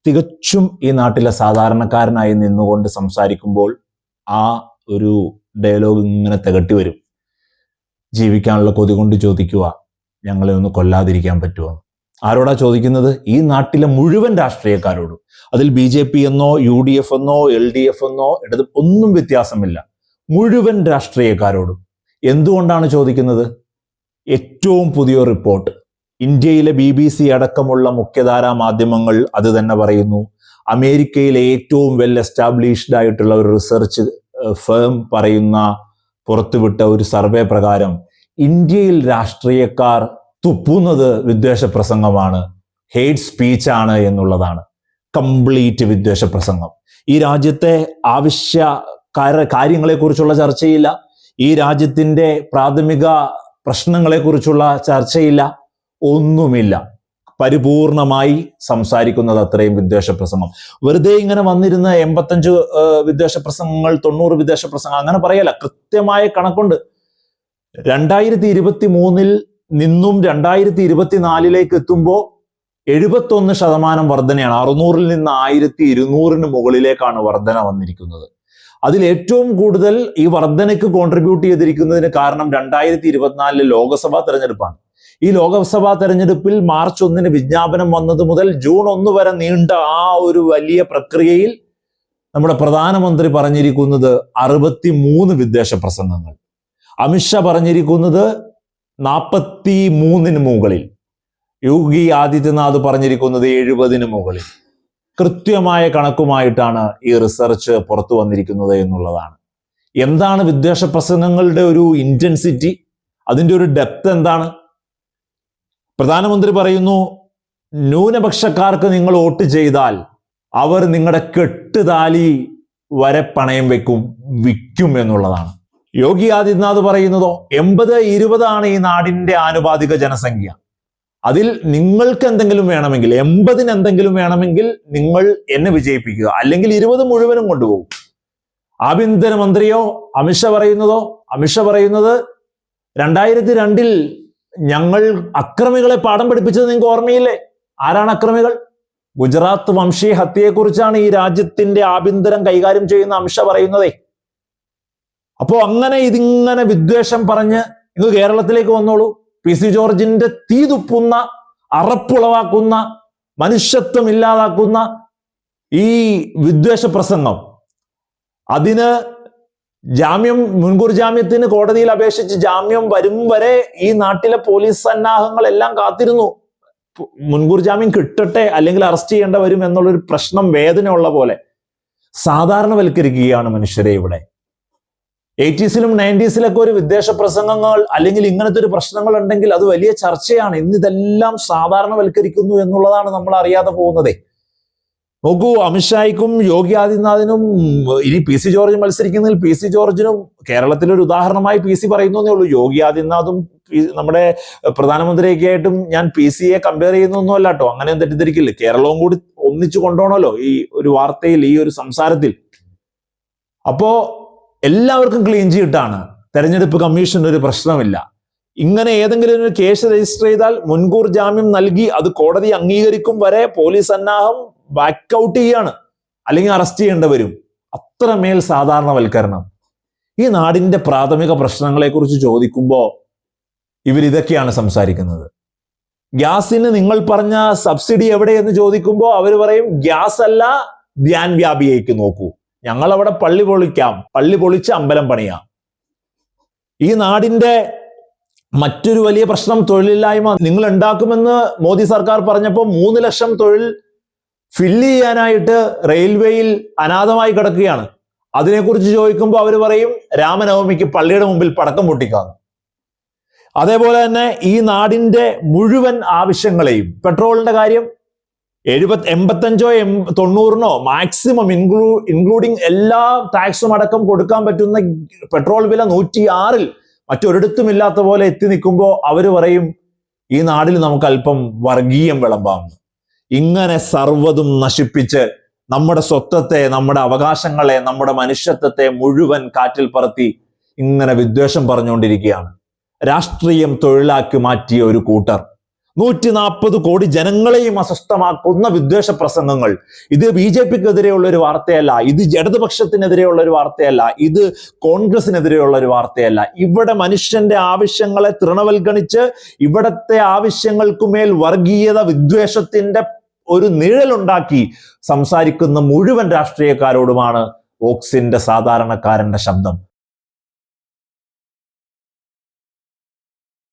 തികച്ചും ഈ നാട്ടിലെ സാധാരണക്കാരനായി നിന്നുകൊണ്ട് സംസാരിക്കുമ്പോൾ ആ ഒരു ഡയലോഗ് ഇങ്ങനെ തികട്ടി വരും. ജീവിക്കാനുള്ള കൊതി കൊണ്ട് ചോദിക്കുക, ഞങ്ങളെ ഒന്ന് കൊല്ലാതിരിക്കാൻ പറ്റുമോ? ആരോടാ ചോദിക്കുന്നത്? ഈ നാട്ടിലെ മുഴുവൻ രാഷ്ട്രീയക്കാരോടും. അതിൽ BJP എന്നോ UDF എന്നോ LDF എന്നോ ഇടത് ഒന്നും വ്യത്യാസമില്ല. മുഴുവൻ രാഷ്ട്രീയക്കാരോടും. എന്തുകൊണ്ടാണ് ചോദിക്കുന്നത്? ഏറ്റവും പുതിയ റിപ്പോർട്ട്, ഇന്ത്യയിലെ BBC അടക്കമുള്ള മുഖ്യധാരാ മാധ്യമങ്ങൾ അത് തന്നെ പറയുന്നു. അമേരിക്കയിലെ ഏറ്റവും വെൽ എസ്റ്റാബ്ലിഷ്ഡ് ആയിട്ടുള്ള ഒരു റിസർച്ച് ഫേം പറയുന്ന പുറത്തുവിട്ട ഒരു സർവേ പ്രകാരം ഇന്ത്യയിൽ രാഷ്ട്രീയക്കാർ തുപ്പുന്നത് വിദ്വേഷ പ്രസംഗമാണ്, ഹെയ്റ്റ് സ്പീച്ച് ആണ് എന്നുള്ളതാണ്. കംപ്ലീറ്റ് വിദ്വേഷ പ്രസംഗം. ഈ രാജ്യത്തെ ആവശ്യ കാര്യങ്ങളെക്കുറിച്ചുള്ള ചർച്ചയില്ല, ഈ രാജ്യത്തിൻ്റെ പ്രാഥമിക പ്രശ്നങ്ങളെക്കുറിച്ചുള്ള ചർച്ചയില്ല, ഒന്നുമില്ല. പരിപൂർണമായി സംസാരിക്കുന്നത് അത്രയും വിദ്വേഷ പ്രസംഗം. വെറുതെ ഇങ്ങനെ വന്നിരുന്ന 85 വിദ്വേഷ പ്രസംഗങ്ങൾ, 90 വിദ്വേഷ പ്രസംഗം അങ്ങനെ പറയല. കൃത്യമായ കണക്കുണ്ട്. 2023 നിന്നും 2024 എത്തുമ്പോൾ 71% വർധനയാണ്. 600-ൽ നിന്ന് 1200-ന് മുകളിലേക്കാണ് വർധന വന്നിരിക്കുന്നത്. അതിൽ ഏറ്റവും കൂടുതൽ ഈ വർധനയ്ക്ക് കോൺട്രിബ്യൂട്ട് ചെയ്തിരിക്കുന്നതിന് കാരണം 2024 ലോക്സഭാ തെരഞ്ഞെടുപ്പാണ്. ഈ ലോക്സഭാ തെരഞ്ഞെടുപ്പിൽ മാർച്ച് 1 വിജ്ഞാപനം വന്നത് മുതൽ ജൂൺ 1 വരെ നീണ്ട ആ ഒരു വലിയ പ്രക്രിയയിൽ നമ്മുടെ പ്രധാനമന്ത്രി പറഞ്ഞിരിക്കുന്നത് 63 വിദ്വേഷ പ്രസംഗങ്ങൾ. അമിത്ഷാ പറഞ്ഞിരിക്കുന്നത് 43-ന് മുകളിൽ. യോഗി ആദിത്യനാഥ് പറഞ്ഞിരിക്കുന്നത് 70-ന് മുകളിൽ. കൃത്യമായ കണക്കുമായിട്ടാണ് ഈ റിസർച്ച് പുറത്തു വന്നിരിക്കുന്നത് എന്നുള്ളതാണ്. എന്താണ് വിദ്വേഷ പ്രസംഗങ്ങളുടെ ഒരു ഇന്റൻസിറ്റി, അതിൻ്റെ ഒരു ഡെപ്ത് എന്താണ്? പ്രധാനമന്ത്രി പറയുന്നു, ന്യൂനപക്ഷക്കാർക്ക് നിങ്ങൾ വോട്ട് ചെയ്താൽ അവർ നിങ്ങളുടെ കെട്ടുതാലി വരെ പണയം വിൽക്കും എന്നുള്ളതാണ്. യോഗി ആദിത്യനാഥ് പറയുന്നതോ 80-20 ഈ നാടിന്റെ ആനുപാതിക ജനസംഖ്യ. അതിൽ നിങ്ങൾക്ക് എന്തെങ്കിലും വേണമെങ്കിൽ, 80-ന് എന്തെങ്കിലും വേണമെങ്കിൽ നിങ്ങൾ എന്നെ വിജയിപ്പിക്കുക, അല്ലെങ്കിൽ 20 മുഴുവനും കൊണ്ടുപോകും. ആഭ്യന്തരമന്ത്രിയോ അമിത്ഷാ പറയുന്നത് 2002-ൽ ഞങ്ങൾ അക്രമികളെ പാഠം പഠിപ്പിച്ചത് നിങ്ങൾക്ക് ഓർമ്മയില്ലേ? ആരാണ് അക്രമികൾ? ഗുജറാത്ത് വംശീയ ഹത്യയെക്കുറിച്ചാണ് ഈ രാജ്യത്തിന്റെ ആഭ്യന്തരം കൈകാര്യം ചെയ്യുന്ന അമിത്ഷാ പറയുന്നതേ. അപ്പോ അങ്ങനെ ഇതിങ്ങനെ വിദ്വേഷം പറഞ്ഞ് ഇങ്ങ് കേരളത്തിലേക്ക് വന്നോളൂ. PC ജോർജിന്റെ തീ തുപ്പുന്ന, അറപ്പുളവാക്കുന്ന, മനുഷ്യത്വം ഇല്ലാതാക്കുന്ന ഈ വിദ്വേഷ പ്രസംഗം, അതിന് മുൻകൂർ ജാമ്യത്തിന് കോടതിയിൽ അപേക്ഷിച്ച് ജാമ്യം വരും വരെ ഈ നാട്ടിലെ പോലീസ് സന്നാഹങ്ങൾ എല്ലാം കാത്തിരുന്നു. മുൻകൂർ ജാമ്യം കിട്ടട്ടെ, അല്ലെങ്കിൽ അറസ്റ്റ് ചെയ്യേണ്ട വരും എന്നുള്ളൊരു പ്രശ്നം വേദനയുള്ള പോലെ സാധാരണവൽക്കരിക്കുകയാണ് മനുഷ്യരെ ഇവിടെ. 80s-ലും 90s-ലൊക്കെ ഒരു വിദ്വേഷ പ്രസംഗങ്ങൾ അല്ലെങ്കിൽ ഇങ്ങനത്തെ ഒരു പ്രശ്നങ്ങൾ ഉണ്ടെങ്കിൽ അത് വലിയ ചർച്ചയാണ്. ഇന്നിതെല്ലാം സാധാരണവൽക്കരിക്കുന്നു എന്നുള്ളതാണ് നമ്മൾ അറിയാതെ പോകുന്നതേ. നോക്കൂ, അമിത്ഷായ്ക്കും യോഗി ആദിത്യനാഥിനും ഇനി PC ജോർജ് മത്സരിക്കുന്നതിൽ PC ജോർജിനും കേരളത്തിലൊരു ഉദാഹരണമായി PC പറയുന്നേ ഉള്ളൂ. യോഗി ആദിത്യനാഥും നമ്മുടെ പ്രധാനമന്ത്രിയൊക്കെ ആയിട്ടും ഞാൻ PC-യെ കമ്പയർ ചെയ്യുന്നൊന്നുമല്ല കേട്ടോ, അങ്ങനെ തെറ്റിദ്ധരിക്കില്ല. കേരളവും കൂടി ഒന്നിച്ചു കൊണ്ടുപോകണമല്ലോ ഈ ഒരു വാർത്തയിൽ, ഈ ഒരു സംസാരത്തിൽ. അപ്പോ എല്ലാവർക്കും ക്ലീൻ ചീട്ടാണ്. തെരഞ്ഞെടുപ്പ് കമ്മീഷന് ഒരു പ്രശ്നമില്ല. ഇങ്ങനെ ഏതെങ്കിലും ഒരു കേസ് രജിസ്റ്റർ ചെയ്താൽ മുൻകൂർ ജാമ്യം നൽകി അത് കോടതി അംഗീകരിക്കും വരെ പോലീസ് സന്നാഹം ബാക്കൗട്ട് ചെയ്യാണ്, അല്ലെങ്കിൽ അറസ്റ്റ് ചെയ്യേണ്ടി വരും. അത്രമേൽ സാധാരണവൽക്കരണം. ഈ നാടിന്റെ പ്രാഥമിക പ്രശ്നങ്ങളെ കുറിച്ച് ചോദിക്കുമ്പോൾ ഇവരിതൊക്കെയാണ് സംസാരിക്കുന്നത്. ഗ്യാസിന് നിങ്ങൾ പറഞ്ഞ സബ്സിഡി എവിടെയെന്ന് ചോദിക്കുമ്പോൾ അവർ പറയും, ഗ്യാസ് അല്ല, ധ്യാൻ വ്യാപിയേക്ക് നോക്കൂ, ഞങ്ങൾ അവിടെ പള്ളി പൊളിച്ച് അമ്പലം പണിയാം. ഈ നാടിന്റെ മറ്റൊരു വലിയ പ്രശ്നം തൊഴിലില്ലായ്മ. നിങ്ങൾ ഉണ്ടാക്കുമെന്ന് മോദി സർക്കാർ പറഞ്ഞപ്പോൾ 3 ലക്ഷം തൊഴിൽ ഫില്ല് ചെയ്യാനായിട്ട് റെയിൽവേയിൽ അനാഥമായി കിടക്കുകയാണ്. അതിനെക്കുറിച്ച് ചോദിക്കുമ്പോൾ അവർ പറയും, രാമനവമിക്ക് പള്ളിയുടെ മുമ്പിൽ പടക്കം പൊട്ടിക്കാന്ന്. അതേപോലെ തന്നെ ഈ നാടിന്റെ മുഴുവൻ ആവശ്യങ്ങളെയും, പെട്രോളിന്റെ കാര്യം 85-90 മാക്സിമം ഇൻക്ലൂഡിങ് എല്ലാ ടാക്സും അടക്കം കൊടുക്കാൻ പറ്റുന്ന പെട്രോൾ വില 106-ൽ മറ്റൊരിടത്തും ഇല്ലാത്ത പോലെ എത്തി നിൽക്കുമ്പോൾ അവർ പറയും, ഈ നാടിൽ നമുക്ക് അല്പം വർഗീയം വിളമ്പാമെന്ന്. ഇങ്ങനെ സർവ്വതും നശിപ്പിച്ച് നമ്മുടെ സ്വത്വത്തെ, നമ്മുടെ അവകാശങ്ങളെ, നമ്മുടെ മനുഷ്യത്വത്തെ മുഴുവൻ കാറ്റിൽ പറത്തി ഇങ്ങനെ വിദ്വേഷം പറഞ്ഞുകൊണ്ടിരിക്കുകയാണ്. രാഷ്ട്രീയം തൊഴിലാക്കി മാറ്റിയ ഒരു കൂട്ടർ 140 കോടി ജനങ്ങളെയും അസ്വസ്ഥമാക്കുന്ന വിദ്വേഷ പ്രസംഗങ്ങൾ. ഇത് BJPക്കെതിരെയുള്ള ഒരു വാർത്തയല്ല, ഇത് ഇടതുപക്ഷത്തിനെതിരെയുള്ള ഒരു വാർത്തയല്ല, ഇത് കോൺഗ്രസിനെതിരെയുള്ള ഒരു വാർത്തയല്ല. ഇവിടെ മനുഷ്യന്റെ ആവശ്യങ്ങളെ തൃണവൽഗണിച്ച് ഇവിടത്തെ ആവശ്യങ്ങൾക്കുമേൽ വർഗീയത വിദ്വേഷത്തിന്റെ ഒരു നിഴലുണ്ടാക്കി സംസാരിക്കുന്ന മുഴുവൻ രാഷ്ട്രീയക്കാരോടുമാണ് വോക്സിന്റെ സാധാരണക്കാരന്റെ ശബ്ദം.